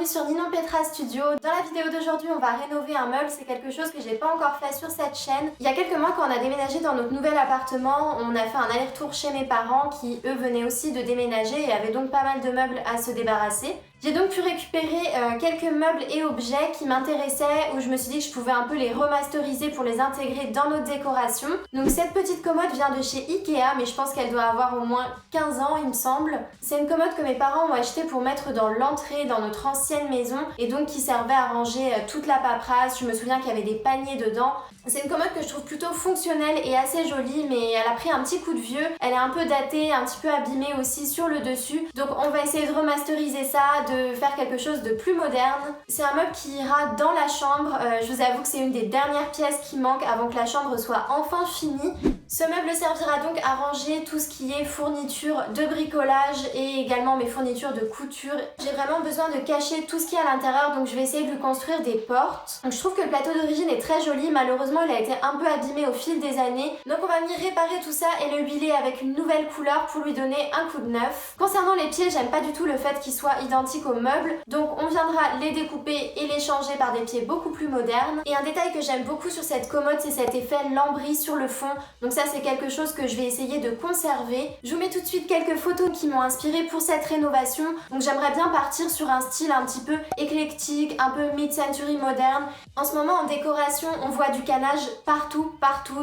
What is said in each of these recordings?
bienvenue sur Ninon Petra Studio. Dans la vidéo d'aujourd'hui, on va rénover un meuble, c'est quelque chose que j'ai pas encore fait sur cette chaîne. Il y a quelques mois, quand on a déménagé dans notre nouvel appartement, on a fait un aller-retour chez mes parents qui, eux, venaient aussi de déménager et avaient donc pas mal de meubles à se débarrasser. J'ai donc pu récupérer quelques meubles et objets qui m'intéressaient, où je me suis dit que je pouvais un peu les remasteriser pour les intégrer dans notre décoration. Donc cette petite commode vient de chez Ikea, mais je pense qu'elle doit avoir au moins 15 ans, il me semble. C'est une commode que mes parents ont achetée pour mettre dans l'entrée, dans notre ancienne maison, et donc qui servait à ranger toute la paperasse. Je me souviens qu'il y avait des paniers dedans. C'est une commode que je trouve plutôt fonctionnelle et assez jolie, mais elle a pris un petit coup de vieux. Elle est un peu datée, un petit peu abîmée aussi sur le dessus. Donc on va essayer de remasteriser ça, de faire quelque chose de plus moderne. C'est un meuble qui ira dans la chambre. Je vous avoue que c'est une des dernières pièces qui manque avant que la chambre soit enfin finie. Ce meuble servira donc à ranger tout ce qui est fourniture de bricolage et également mes fournitures de couture. J'ai vraiment besoin de cacher tout ce qu'il y a à l'intérieur, donc je vais essayer de lui construire des portes. Donc je trouve que le plateau d'origine est très joli, malheureusement il a été un peu abîmé au fil des années. Donc on va venir réparer tout ça et le huiler avec une nouvelle couleur pour lui donner un coup de neuf. Concernant les pieds, j'aime pas du tout le fait qu'ils soient identiques aux meubles, donc on viendra les découper et les changer par des pieds beaucoup plus modernes. Et un détail que j'aime beaucoup sur cette commode, c'est cet effet lambris sur le fond. Donc ça c'est quelque chose que je vais essayer de conserver. Je vous mets tout de suite quelques photos qui m'ont inspirée pour cette rénovation. Donc j'aimerais bien partir sur un style un petit peu éclectique, un peu mid-century moderne. En ce moment en décoration, on voit du canage partout.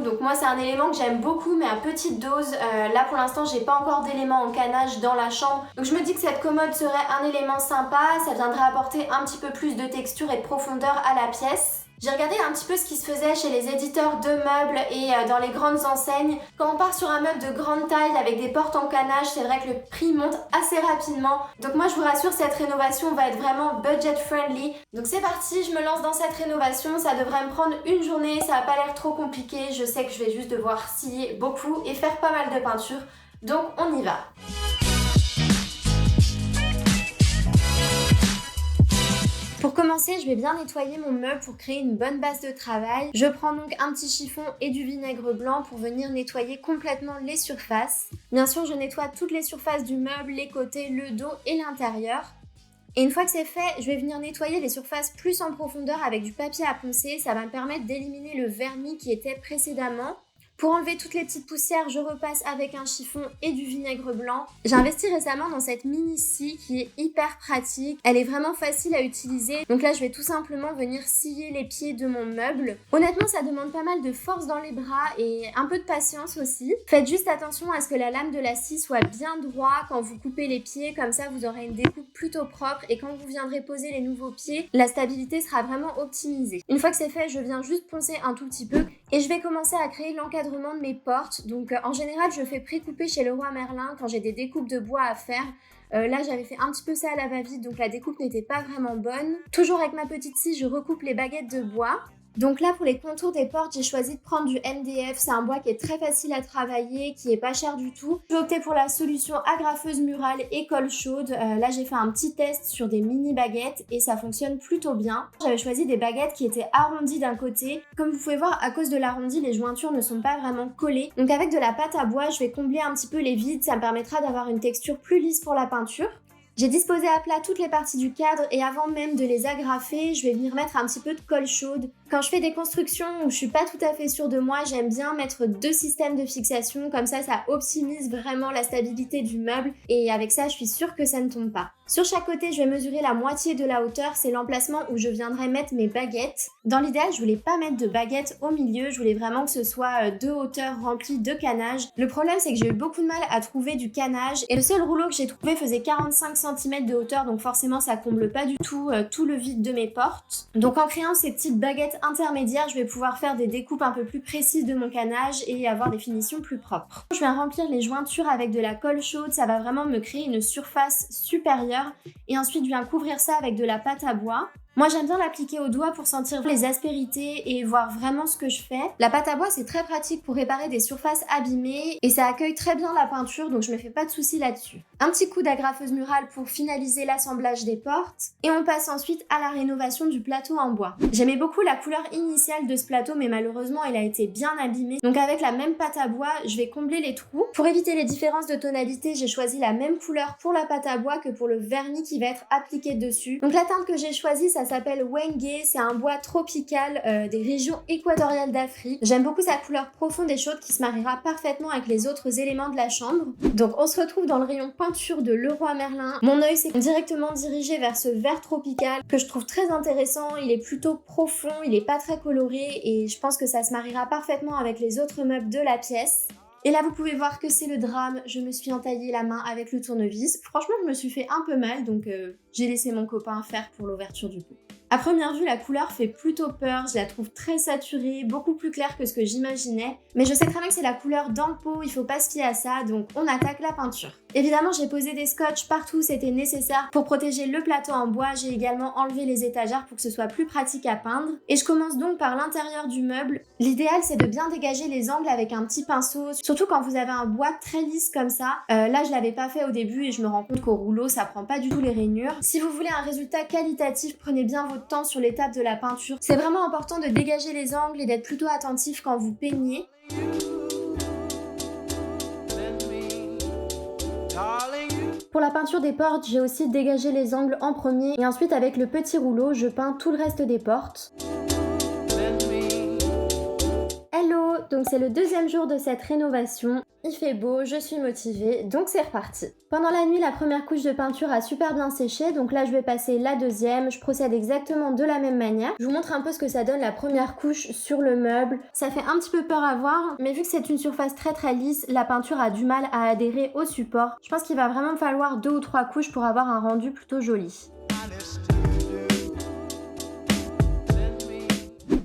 Donc moi c'est un élément que j'aime beaucoup mais à petite dose. Là pour l'instant j'ai pas encore d'éléments en canage dans la chambre. Donc je me dis que cette commode serait un élément sympa. Ça viendrait apporter un petit peu plus de texture et de profondeur à la pièce. J'ai regardé un petit peu ce qui se faisait chez les éditeurs de meubles et dans les grandes enseignes. Quand on part sur un meuble de grande taille avec des portes en canage, c'est vrai que le prix monte assez rapidement. Donc moi je vous rassure, cette rénovation va être vraiment budget friendly. Donc c'est parti, je me lance dans cette rénovation. Ça devrait me prendre une journée, ça n'a pas l'air trop compliqué. Je sais que je vais juste devoir scier beaucoup et faire pas mal de peinture. Donc on y va. Pour commencer, je vais bien nettoyer mon meuble pour créer une bonne base de travail. Je prends donc un petit chiffon et du vinaigre blanc pour venir nettoyer complètement les surfaces. Bien sûr, je nettoie toutes les surfaces du meuble, les côtés, le dos et l'intérieur. Et une fois que c'est fait, je vais venir nettoyer les surfaces plus en profondeur avec du papier à poncer. Ça va me permettre d'éliminer le vernis qui était précédemment. Pour enlever toutes les petites poussières, je repasse avec un chiffon et du vinaigre blanc. J'ai investi récemment dans cette mini scie qui est hyper pratique. Elle est vraiment facile à utiliser. Donc là, je vais tout simplement venir scier les pieds de mon meuble. Honnêtement, ça demande pas mal de force dans les bras et un peu de patience aussi. Faites juste attention à ce que la lame de la scie soit bien droite quand vous coupez les pieds. Comme ça, vous aurez une découpe plutôt propre et quand vous viendrez poser les nouveaux pieds, la stabilité sera vraiment optimisée. Une fois que c'est fait, je viens juste poncer un tout petit peu et je vais commencer à créer l'encadrement de mes portes. Donc en général je fais pré-couper chez Leroy Merlin quand j'ai des découpes de bois à faire. Là j'avais fait un petit peu ça à la va-vite, donc la découpe n'était pas vraiment bonne. Toujours avec ma petite scie, je recoupe les baguettes de bois. Donc là pour les contours des portes, j'ai choisi de prendre du MDF, c'est un bois qui est très facile à travailler, qui est pas cher du tout. J'ai opté pour la solution agrafeuse murale et colle chaude. Là j'ai fait un petit test sur des mini baguettes et ça fonctionne plutôt bien. J'avais choisi des baguettes qui étaient arrondies d'un côté. Comme vous pouvez voir, à cause de l'arrondi, les jointures ne sont pas vraiment collées. Donc avec de la pâte à bois, je vais combler un petit peu les vides, ça me permettra d'avoir une texture plus lisse pour la peinture. J'ai disposé à plat toutes les parties du cadre et avant même de les agrafer, je vais venir mettre un petit peu de colle chaude. Quand je fais des constructions où je suis pas tout à fait sûre de moi, j'aime bien mettre 2 systèmes de fixation, comme ça optimise vraiment la stabilité du meuble et avec ça je suis sûre que ça ne tombe pas. Sur chaque côté, je vais mesurer la moitié de la hauteur, c'est l'emplacement où je viendrai mettre mes baguettes. Dans l'idéal, je voulais pas mettre de baguettes au milieu, je voulais vraiment que ce soit 2 hauteurs remplies de canage. Le problème c'est que j'ai eu beaucoup de mal à trouver du canage et le seul rouleau que j'ai trouvé faisait 45 cm de hauteur, donc forcément ça comble pas du tout tout le vide de mes portes. Donc en créant ces petites baguettes intermédiaires, je vais pouvoir faire des découpes un peu plus précises de mon canage et avoir des finitions plus propres. Je vais remplir les jointures avec de la colle chaude, ça va vraiment me créer une surface supérieure et ensuite je viens couvrir ça avec de la pâte à bois. Moi j'aime bien l'appliquer au doigt pour sentir les aspérités et voir vraiment ce que je fais. La pâte à bois c'est très pratique pour réparer des surfaces abîmées et ça accueille très bien la peinture donc je me fais pas de soucis là-dessus. Un petit coup d'agrafeuse murale pour finaliser l'assemblage des portes et on passe ensuite à la rénovation du plateau en bois. J'aimais beaucoup la couleur initiale de ce plateau mais malheureusement il a été bien abîmé donc avec la même pâte à bois je vais combler les trous. Pour éviter les différences de tonalité j'ai choisi la même couleur pour la pâte à bois que pour le vernis qui va être appliqué dessus. Donc la teinte que j'ai choisie ça s'appelle Wenge, c'est un bois tropical des régions équatoriales d'Afrique. J'aime beaucoup sa couleur profonde et chaude qui se mariera parfaitement avec les autres éléments de la chambre. Donc on se retrouve dans le rayon peinture de Leroy Merlin. Mon œil s'est directement dirigé vers ce vert tropical que je trouve très intéressant, il est plutôt profond, il est pas très coloré et je pense que ça se mariera parfaitement avec les autres meubles de la pièce. Et là vous pouvez voir que c'est le drame, je me suis entaillé la main avec le tournevis. Franchement je me suis fait un peu mal donc j'ai laissé mon copain faire pour l'ouverture du pot. À première vue, la couleur fait plutôt peur, je la trouve très saturée, beaucoup plus claire que ce que j'imaginais. Mais je sais très bien que c'est la couleur dans le pot, il faut pas se fier à ça, donc on attaque la peinture. Évidemment, j'ai posé des scotch partout où c'était nécessaire pour protéger le plateau en bois. J'ai également enlevé les étagères pour que ce soit plus pratique à peindre. Et je commence donc par l'intérieur du meuble. L'idéal, c'est de bien dégager les angles avec un petit pinceau, surtout quand vous avez un bois très lisse comme ça. Là, je l'avais pas fait au début et je me rends compte qu'au rouleau, ça prend pas du tout les rainures. Si vous voulez un résultat qualitatif, prenez bien votre temps sur l'étape de la peinture. C'est vraiment important de dégager les angles et d'être plutôt attentif quand vous peignez. Pour la peinture des portes, j'ai aussi dégagé les angles en premier et ensuite avec le petit rouleau, je peins tout le reste des portes. Hello, donc c'est le deuxième jour de cette rénovation. Il fait beau, je suis motivée, donc c'est reparti. Pendant la nuit, la première couche de peinture a super bien séché, donc là je vais passer la deuxième. Je procède exactement de la même manière. Je vous montre un peu ce que ça donne la première couche sur le meuble. Ça fait un petit peu peur à voir, mais vu que c'est une surface très lisse, la peinture a du mal à adhérer au support. Je pense qu'il va vraiment me falloir 2 ou 3 couches pour avoir un rendu plutôt joli.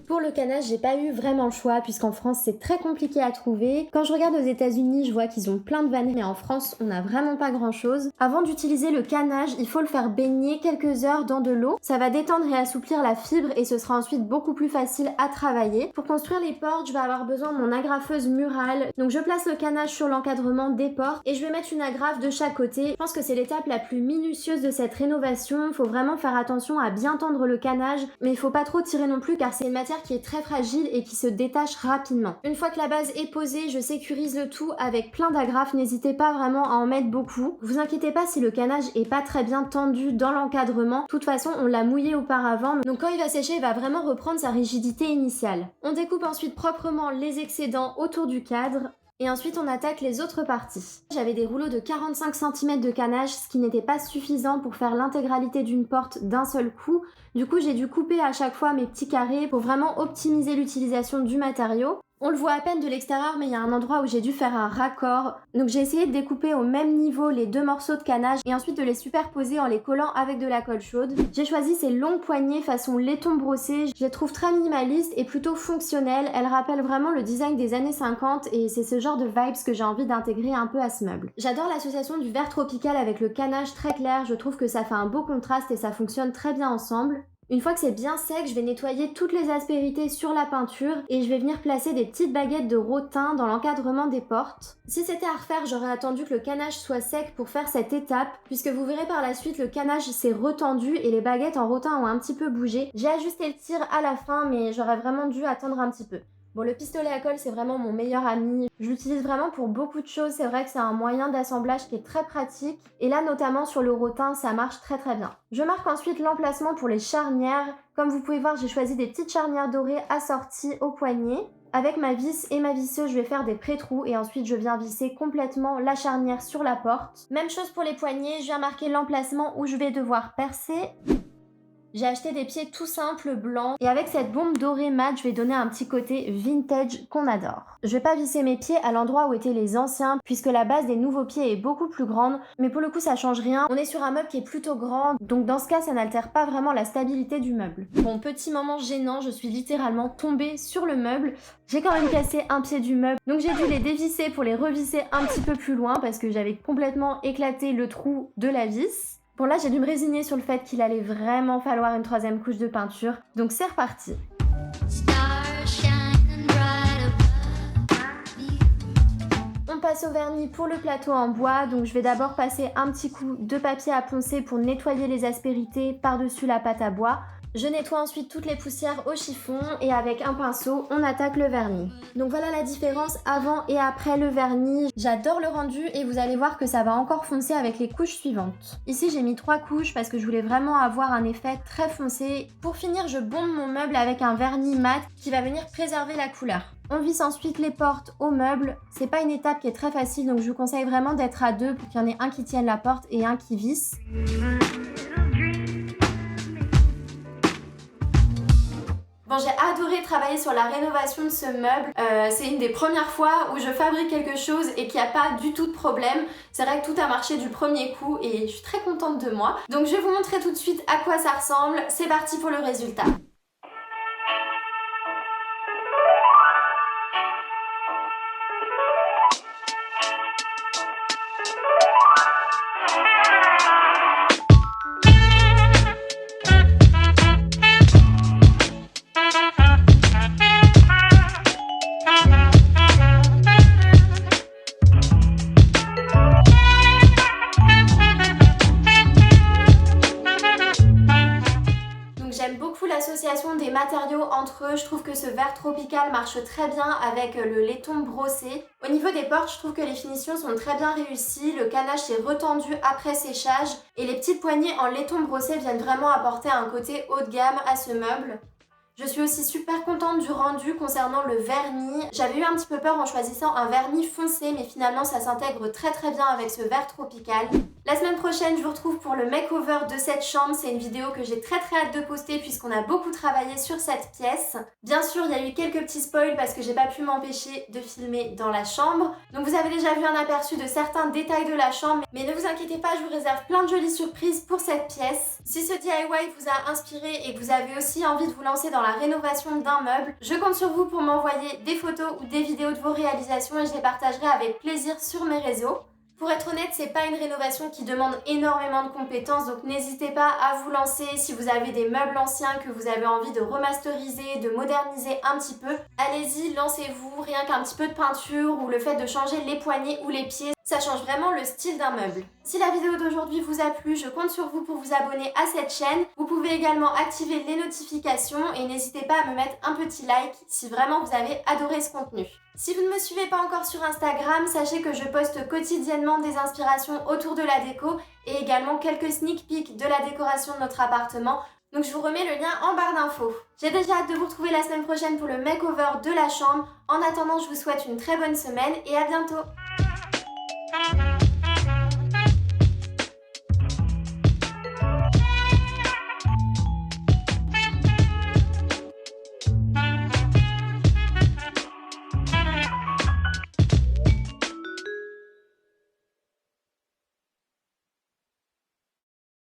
Pour le canage, j'ai pas eu vraiment le choix puisqu'en France c'est très compliqué à trouver. Quand je regarde aux États-Unis, je vois qu'ils ont plein de vannes, mais en France on n'a vraiment pas grand chose. Avant d'utiliser le canage, il faut le faire baigner quelques heures dans de l'eau. Ça va détendre et assouplir la fibre et ce sera ensuite beaucoup plus facile à travailler. Pour construire les portes, je vais avoir besoin de mon agrafeuse murale. Donc je place le canage sur l'encadrement des portes et je vais mettre une agrafe de chaque côté. Je pense que c'est l'étape la plus minutieuse de cette rénovation. Il faut vraiment faire attention à bien tendre le canage, mais il faut pas trop tirer non plus car c'est une matière qui est très fragile et qui se détache rapidement. Une fois que la base est posée, je sécurise le tout avec plein d'agrafes, n'hésitez pas vraiment à en mettre beaucoup. Vous inquiétez pas si le canage est pas très bien tendu dans l'encadrement, de toute façon on l'a mouillé auparavant, donc quand il va sécher il va vraiment reprendre sa rigidité initiale. On découpe ensuite proprement les excédents autour du cadre. Et ensuite on attaque les autres parties. J'avais des rouleaux de 45 cm de canage, ce qui n'était pas suffisant pour faire l'intégralité d'une porte d'un seul coup. Du coup j'ai dû couper à chaque fois mes petits carrés pour vraiment optimiser l'utilisation du matériau. On le voit à peine de l'extérieur, mais il y a un endroit où j'ai dû faire un raccord. Donc j'ai essayé de découper au même niveau les 2 morceaux de canage et ensuite de les superposer en les collant avec de la colle chaude. J'ai choisi ces longues poignées façon laiton brossé. Je les trouve très minimalistes et plutôt fonctionnelles. Elles rappellent vraiment le design des années 50 et c'est ce genre de vibes que j'ai envie d'intégrer un peu à ce meuble. J'adore l'association du vert tropical avec le canage très clair. Je trouve que ça fait un beau contraste et ça fonctionne très bien ensemble. Une fois que c'est bien sec, je vais nettoyer toutes les aspérités sur la peinture et je vais venir placer des petites baguettes de rotin dans l'encadrement des portes. Si c'était à refaire, j'aurais attendu que le canage soit sec pour faire cette étape, puisque vous verrez par la suite, le canage s'est retendu et les baguettes en rotin ont un petit peu bougé. J'ai ajusté le tir à la fin, mais j'aurais vraiment dû attendre un petit peu. Bon, le pistolet à colle, c'est vraiment mon meilleur ami. Je l'utilise vraiment pour beaucoup de choses. C'est vrai que c'est un moyen d'assemblage qui est très pratique. Et là, notamment sur le rotin, ça marche très bien. Je marque ensuite l'emplacement pour les charnières. Comme vous pouvez voir, j'ai choisi des petites charnières dorées assorties au poignet. Avec ma vis et ma visseuse, je vais faire des pré-trous et ensuite je viens visser complètement la charnière sur la porte. Même chose pour les poignets, je viens marquer l'emplacement où je vais devoir percer. J'ai acheté des pieds tout simples blancs et avec cette bombe dorée mat, je vais donner un petit côté vintage qu'on adore. Je vais pas visser mes pieds à l'endroit où étaient les anciens puisque la base des nouveaux pieds est beaucoup plus grande, mais pour le coup ça change rien. On est sur un meuble qui est plutôt grand, donc dans ce cas ça n'altère pas vraiment la stabilité du meuble. Bon, petit moment gênant, je suis littéralement tombée sur le meuble. J'ai quand même cassé un pied du meuble, donc j'ai dû les dévisser pour les revisser un petit peu plus loin parce que j'avais complètement éclaté le trou de la vis. Bon là, j'ai dû me résigner sur le fait qu'il allait vraiment falloir une troisième couche de peinture, donc c'est reparti. On passe au vernis pour le plateau en bois, donc je vais d'abord passer un petit coup de papier à poncer pour nettoyer les aspérités par-dessus la pâte à bois. Je nettoie ensuite toutes les poussières au chiffon et avec un pinceau, on attaque le vernis. Donc voilà la différence avant et après le vernis. J'adore le rendu et vous allez voir que ça va encore foncer avec les couches suivantes. Ici j'ai mis 3 couches parce que je voulais vraiment avoir un effet très foncé. Pour finir, je bombe mon meuble avec un vernis mat qui va venir préserver la couleur. On visse ensuite les portes au meuble. C'est pas une étape qui est très facile, donc je vous conseille vraiment d'être à deux pour qu'il y en ait un qui tienne la porte et un qui visse. Bon, j'ai adoré travailler sur la rénovation de ce meuble. C'est une des premières fois où je fabrique quelque chose et qu'il n'y a pas du tout de problème. C'est vrai que tout a marché du premier coup et je suis très contente de moi. Donc je vais vous montrer tout de suite à quoi ça ressemble. C'est parti pour le résultat. J'aime beaucoup l'association des matériaux entre eux, je trouve que ce vert tropical marche très bien avec le laiton brossé. Au niveau des portes, je trouve que les finitions sont très bien réussies, le canage s'est retendu après séchage et les petites poignées en laiton brossé viennent vraiment apporter un côté haut de gamme à ce meuble. Je suis aussi super contente du rendu concernant le vernis. J'avais eu un petit peu peur en choisissant un vernis foncé, mais finalement ça s'intègre très bien avec ce vert tropical. La semaine prochaine, je vous retrouve pour le makeover de cette chambre. C'est une vidéo que j'ai très hâte de poster puisqu'on a beaucoup travaillé sur cette pièce. Bien sûr, il y a eu quelques petits spoils parce que j'ai pas pu m'empêcher de filmer dans la chambre. Donc vous avez déjà vu un aperçu de certains détails de la chambre, mais ne vous inquiétez pas, je vous réserve plein de jolies surprises pour cette pièce. Si ce DIY vous a inspiré et que vous avez aussi envie de vous lancer dans la rénovation d'un meuble, je compte sur vous pour m'envoyer des photos ou des vidéos de vos réalisations et je les partagerai avec plaisir sur mes réseaux. Pour être honnête, c'est pas une rénovation qui demande énormément de compétences, donc n'hésitez pas à vous lancer si vous avez des meubles anciens que vous avez envie de remasteriser, de moderniser un petit peu. Allez-y, lancez-vous, rien qu'un petit peu de peinture ou le fait de changer les poignées ou les pieds, ça change vraiment le style d'un meuble. Si la vidéo d'aujourd'hui vous a plu, je compte sur vous pour vous abonner à cette chaîne. Vous pouvez également activer les notifications et n'hésitez pas à me mettre un petit like si vraiment vous avez adoré ce contenu. Si vous ne me suivez pas encore sur Instagram, sachez que je poste quotidiennement des inspirations autour de la déco et également quelques sneak peeks de la décoration de notre appartement. Donc je vous remets le lien en barre d'infos. J'ai déjà hâte de vous retrouver la semaine prochaine pour le makeover de la chambre. En attendant, je vous souhaite une très bonne semaine et à bientôt.